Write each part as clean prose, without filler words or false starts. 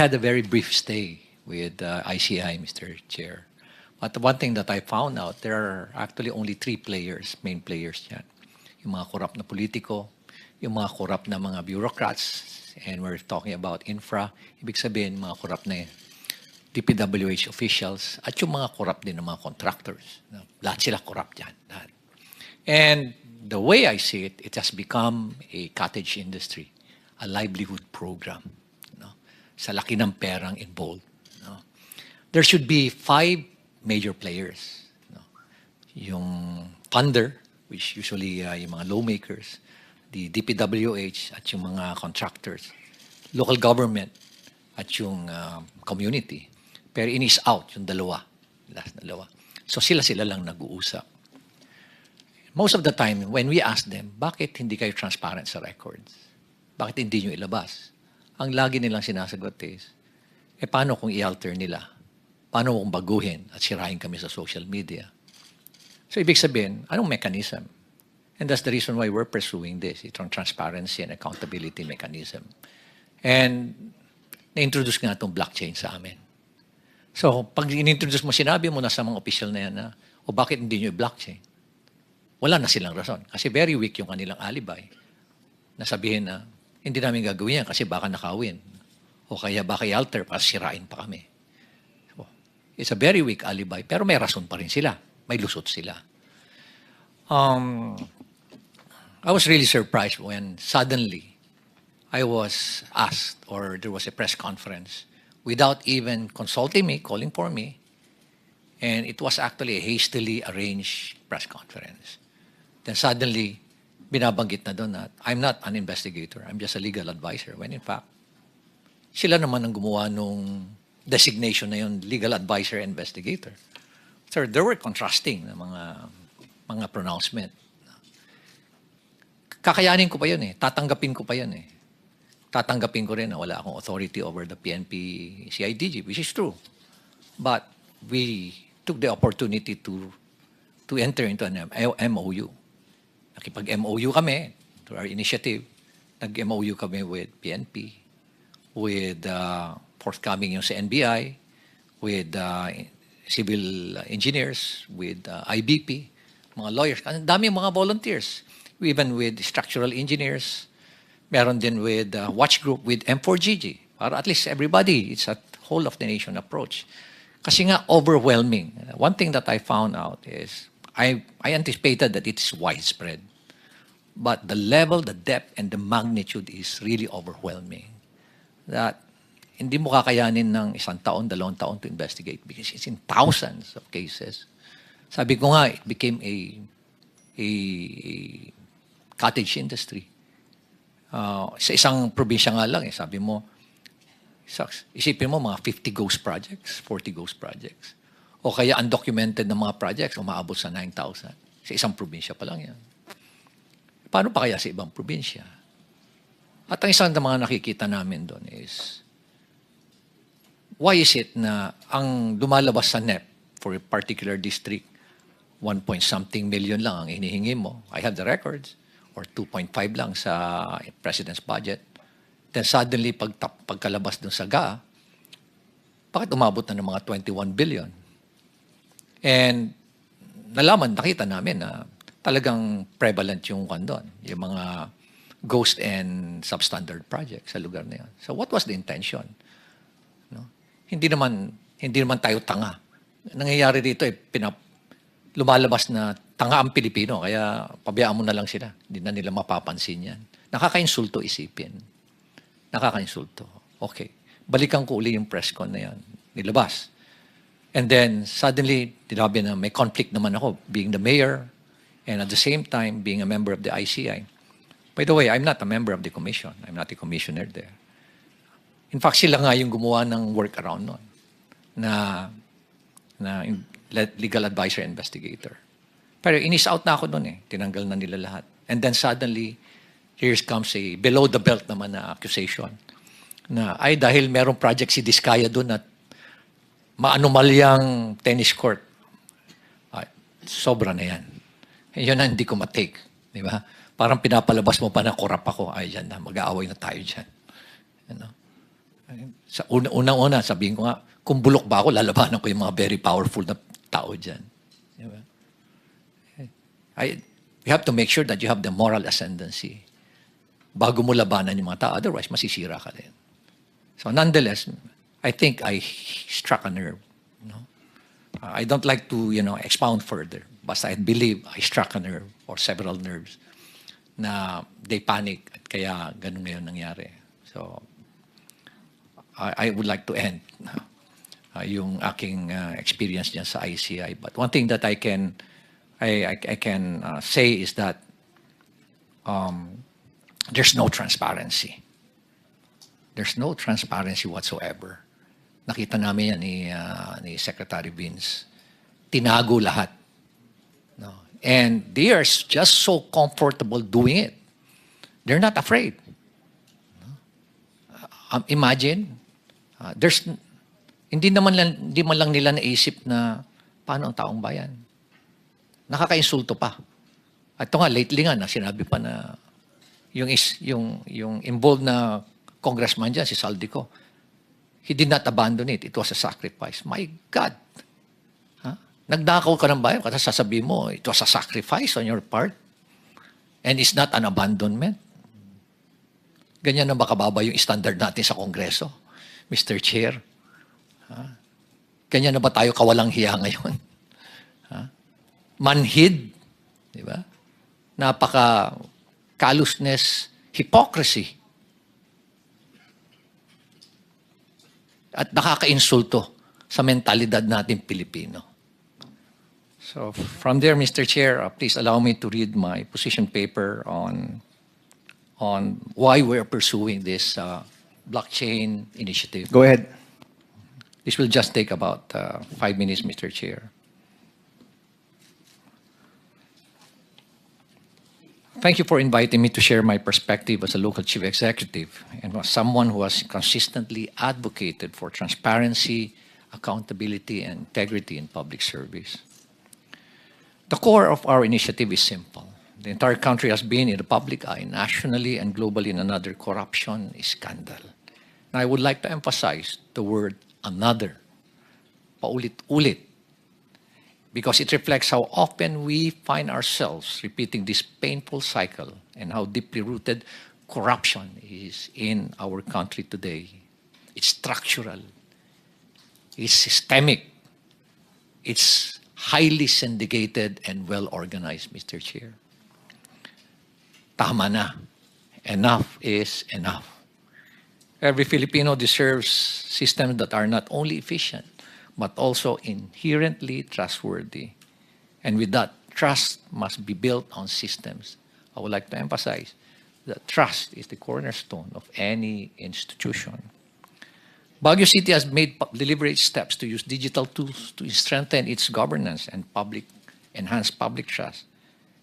had a very brief stay with ICI, Mr. Chair. But one thing that I found out, there are actually only three players, main players yan. Yung mga korap na politiko, yung mga korap na mga bureaucrats, and we're talking about infra, ibig sabihin mga korap na DPWH officials, at yung mga korap din ng mga contractors. Lahat sila korap yan. Lahat. And the way I see it, it has become a cottage industry, a livelihood program. Sa laki ng perang involved. There should be 5 major players. Yung funder, which usually yung mga lawmakers, the DPWH at yung mga contractors, local government at yung community. Pero in-is out yung dalawa. Last dalawa. So sila lang nag-uusap. Most of the time, when we ask them, bakit hindi kayo transparent sa records? Bakit hindi nyo ilabas? Ang lagi nilang sinasagot is, paano kung i-alter nila? Paano kung baguhin at sirahin kami sa social media? So, ibig sabihin, anong mechanism? And that's the reason why we're pursuing this, itong transparency and accountability mechanism. And na-introduce nga itong blockchain sa amin. So, pag in-introduce mo, sinabi mo na sa mga official na yan na, o bakit hindi nyo i-blockchain? Wala na silang rason. Kasi very weak yung kanilang alibay. Nasabihin na, hindi namin gagawin yan kasi baka nakawin. O kaya baka i-alter para sirain pa kami. So, it's a very weak alibi, pero may rason pa rin sila. May lusot sila. I was really surprised when suddenly I was asked, or there was a press conference, without even consulting me, calling for me, and it was actually a hastily arranged press conference. Then suddenly, binabanggit na doon na, I'm not an investigator, I'm just a legal advisor. When in fact, sila naman ang gumawa nung designation na yun, legal advisor and investigator. So there were contrasting na mga pronouncement. Kakayanin ko pa yun eh. Tatanggapin ko pa yun eh. Tatanggapin ko rin na wala akong authority over the PNP CIDG, which is true. But we took the opportunity to enter into an MOU. Nakipag-MOU kami to our initiative. Nag-MOU kami with PNP, with forthcoming yung sa NBI, with civil engineers, with IBP, mga lawyers. Ang dami mga volunteers. Even with structural engineers. Meron din with watch group with M4GG. Para at least everybody, it's a whole of the nation approach. Kasi nga overwhelming. One thing that I found out is, I anticipated that it's widespread. But the level, the depth, and the magnitude is really overwhelming. That hindi mo kakayanin ng 1 taon, 2 taon to investigate because it's in thousands of cases. Sabi ko nga, it became a cottage industry. Sa isang probinsya nga lang, sabi mo, isipin mo mga 50 ghost projects, 40 ghost projects. O kaya undocumented na mga projects, umaabot sa 9,000. Sa isang probinsya pa lang yan. Paano pa kaya sa ibang probinsya? At ang isang ng mga nakikita namin doon is, why is it na ang lumalabas sa NEP for a particular district, 1-point-something million lang ang hinihingi mo. I have the records. Or 2.5 lang sa President's budget. Then suddenly, pagkalabas dun sa GA, bakit umabot na ng mga 21 billion? And nakita namin na talagang prevalent yung kandon, yung mga ghost and substandard projects sa lugar na yan. So what was the intention? No? Hindi naman tayo tanga. Nangyayari dito lumalabas na tanga ang Pilipino, kaya pabayaan mo na lang sila. Hindi na nila mapapansin yan. Nakakainsulto isipin. Nakakainsulto. Okay. Balikan ko uli yung press con na yan. Nilabas. And then, suddenly, tinabi na may conflict naman ako, being the mayor, and at the same time, being a member of the ICI. By the way, I'm not a member of the commission. I'm not a commissioner there. In fact, sila nga yung gumawa ng workaround nun. Na legal advisor investigator. Pero in-is out na ako doon eh. Tinanggal na nila lahat. And then suddenly, here comes a below-the-belt naman na accusation. Na, dahil merong project si Diskaya doon at maanumalyang tennis court. Sobra na yan. Yun na hindi ko matake. Di ba? Parang pinapalabas mo pa na korap ako. Yan na, mag-aaway na tayo dyan. You know? Sa unang-una, sabihin ko nga, kung bulok ba ako, lalabanan ko yung mga very powerful na tao dyan. Diba? You have to make sure that you have the moral ascendancy bago mo labanan yung mga tao. Otherwise, masisira ka din. So nonetheless, I think I struck a nerve. No? I don't like to, expound further. Basta I believe I struck a nerve or several nerves na they panic at kaya ganun ngayon nangyari. So, I would like to end yung aking experience dyan sa ICI. But one thing that I can say is that there's no transparency. There's no transparency whatsoever. Nakita namin yan ni Secretary Vince. Tinago lahat. No? And they are just so comfortable doing it. They're not afraid. Imagine, hindi man lang nila naisip na paano ang taong bayan. Nakakainsulto pa. At ito nga, lately nga, sinabi pa na yung involved na congressman dyan, si Saldico, he did not abandon it. It was a sacrifice. My God! Nagdakaw ka ng bayan, kasi sasabihin mo, it was a sacrifice on your part. And it's not an abandonment. Ganyan na ba kababa yung standard natin sa Kongreso, Mr. Chair? Ganyan na ba tayo kawalang hiya ngayon? Manhid, di ba? Napaka callousness, hypocrisy. At nakakainsulto sa mentalidad natin Pilipino. So from there, Mr. Chair, please allow me to read my position paper on why we're pursuing this blockchain initiative. Go ahead. This will just take about 5 minutes, Mr. Chair. Thank you for inviting me to share my perspective as a local chief executive and as someone who has consistently advocated for transparency, accountability, and integrity in public service. The core of our initiative is simple. The entire country has been in the public eye, nationally and globally, in another corruption scandal. And I would like to emphasize the word another, paulit-ulit, because it reflects how often we find ourselves repeating this painful cycle and how deeply rooted corruption is in our country today. It's structural, it's systemic, it's highly syndicated and well-organized, Mr. Chair. Tama na. Enough is enough. Every Filipino deserves systems that are not only efficient, but also inherently trustworthy. And with that, trust must be built on systems. I would like to emphasize that trust is the cornerstone of any institution. Baguio City has made deliberate steps to use digital tools to strengthen its governance and enhance public trust.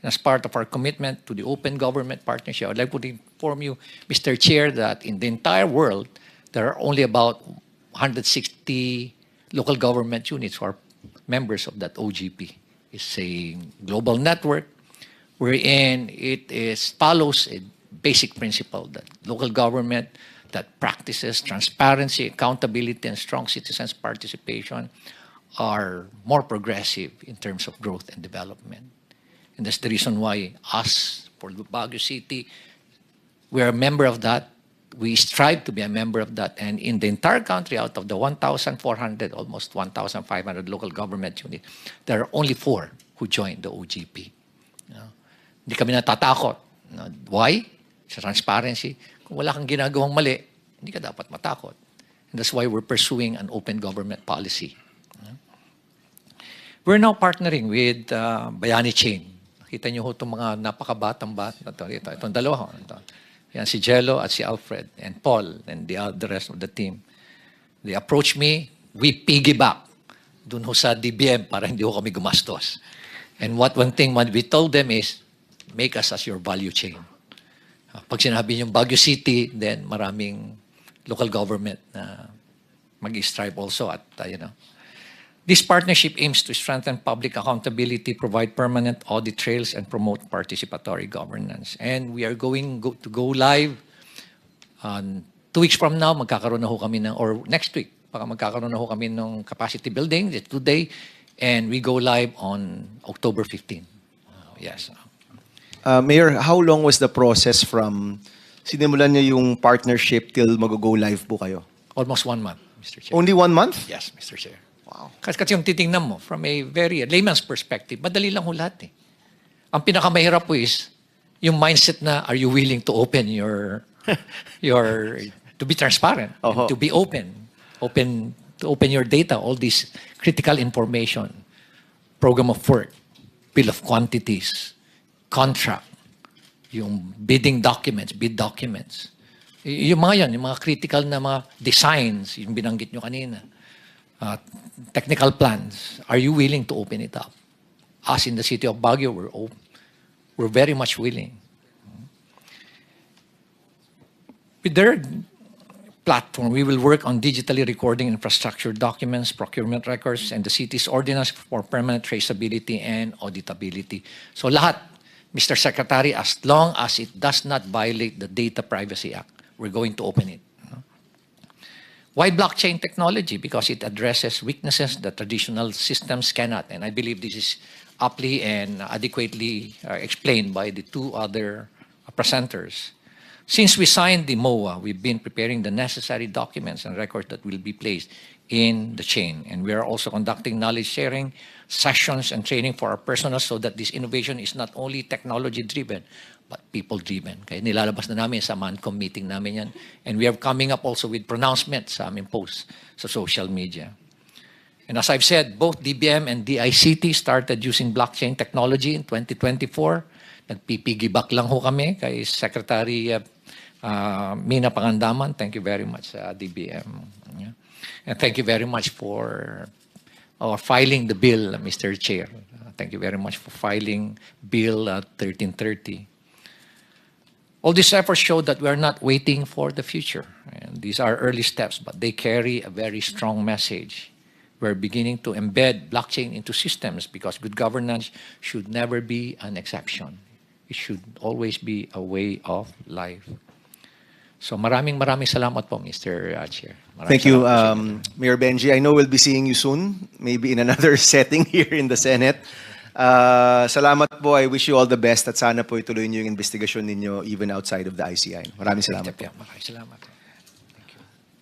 And as part of our commitment to the open government partnership, I would like to inform you, Mr. Chair, that in the entire world, there are only about 160 local government units who are members of that OGP. It's a global network wherein it follows a basic principle that local government that practices transparency, accountability, and strong citizens' participation are more progressive in terms of growth and development. And that's the reason why us, for Baguio City, we are a member of that. We strive to be a member of that. And in the entire country, out of the 1,400, almost 1,500 local government units, there are only 4 who joined the OGP. Hindi kami natatakot. Why? Sa transparency. Kung wala kang ginagawang mali, hindi ka dapat matakot. And that's why we're pursuing an open government policy. We're now partnering with Bayani Chain. Nakita niyo ho itong mga napakabatang bata. Itong dalawa. Yan, si Jello at si Alfred and Paul and the rest of the team. They approached me. We piggyback dun ho sa DBM para hindi ho kami gumastos. And one thing we told them is, make us as your value chain. Pag sinabi niyong Baguio City, then maraming local government na mag-strive also at, This partnership aims to strengthen public accountability, provide permanent audit trails, and promote participatory governance. And we are going to go live on 2 weeks from now, magkakaroon na ho kami ng, or next week, baka magkakaroon na ho kami ng capacity building, it's today, and we go live on October 15. Yes. Mayor, how long was the process from sinimulan niyo yung partnership till mag-go live po kayo? Almost 1 month, Mr. Chair. Only 1 month? Yes, Mr. Chair. Wow. Kasi yung titingnan mo, from a very layman's perspective, madali lang ho lahat eh. Ang pinakamahirap po is, yung mindset na, are you willing to open your, to be transparent, and to be to open your data, all this critical information, program of work, bill of quantities, contract, yung bidding documents, bid documents. Yung mga yan, yung mga critical na mga designs, yung binanggit nyo kanina, technical plans, are you willing to open it up? Us in the city of Baguio, we're very much willing. With their platform, we will work on digitally recording infrastructure documents, procurement records, and the city's ordinance for permanent traceability and auditability. So lahat, Mr. Secretary, as long as it does not violate the Data Privacy Act, we're going to open it. Why blockchain technology? Because it addresses weaknesses that traditional systems cannot. And I believe this is aptly and adequately explained by the 2 other presenters. Since we signed the MOA, we've been preparing the necessary documents and records that will be placed in the chain. And we are also conducting knowledge sharing sessions and training for our personnel so that this innovation is not only technology-driven, but people-driven. Kaya nilalabas na namin sa MANCOM meeting namin yan. And we are coming up also with pronouncements sa aming posts sa social media. And as I've said, both DBM and DICT started using blockchain technology in 2024. Nagpipigibak lang ho kami kay Secretary Mina Pangandaman. Thank you very much, DBM. And thank you very much for filing the bill, Mr. Chair. Thank you very much for filing Bill 1330. All these efforts show that we are not waiting for the future. And these are early steps, but they carry a very strong message. We're beginning to embed blockchain into systems because good governance should never be an exception. It should always be a way of life. So maraming salamat po, Mr. Chair. Thank you, Mayor Benji. I know we'll be seeing you soon, maybe in another setting here in the Senate. Salamat po. I wish you all the best at sana po ituloy niyo yung investigasyon ninyo even outside of the ICI. Maraming salamat po. Maraming salamat.